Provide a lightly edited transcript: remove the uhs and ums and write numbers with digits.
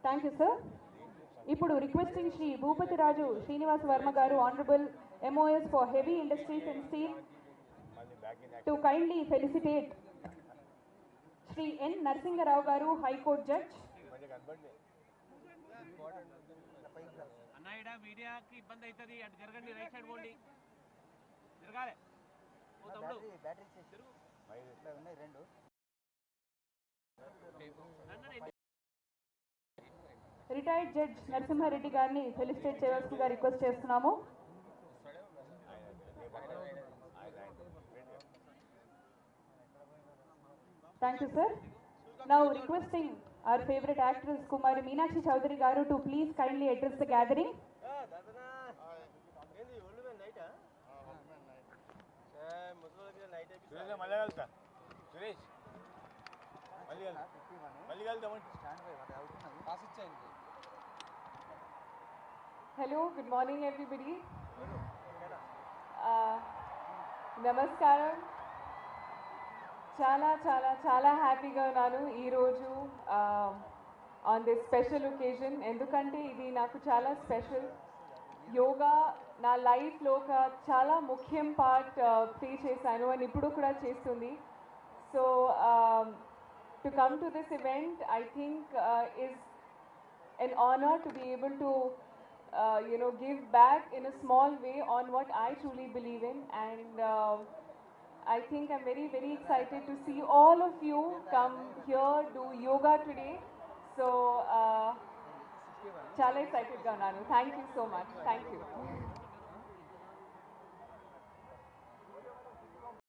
Thank you sir. ఇప్పుడు requesting Shri Bhupathi Raju Srinivas Varma garu, honourable MOS for Heavy Industries and Steel, to kindly felicitate Shri N. Narasingarao garu, high court judge. అన్న మీడియాకి ఇబ్బంది అవుతుంది, అటు జరగండి, రైట్ సైడ్ పోండి, జరగాలి. రిటైర్డ్ జడ్జ్ నరసింహారెడ్డి గారిని ఫెలిసిటేట్ చేయవలసిందిగా రిక్వెస్ట్ చేస్తున్నాము. Thank you sir. Now requesting our favorite actress Kumari Meenakshi Chowdhury garu to please kindly address the gathering. Hello, good morning everybody. Namaskaram. చాలా చాలా చాలా హ్యాపీగా ఉన్నాను ఈరోజు ఆన్ దిస్ స్పెషల్ ఒకేజన్. ఎందుకంటే ఇది నాకు చాలా స్పెషల్. యోగా నా లైఫ్లో ఒక చాలా ముఖ్యం పార్ట్ ప్లే చేశాను అండ్ ఇప్పుడు కూడా చేస్తుంది. So to come to this event I think is an honor to be able to give back in a small way on what I truly believe in, and I think I'm very, very excited to see all of you come here do yoga today. So, chala excited ga unnanu. Thank you so much. Thank you.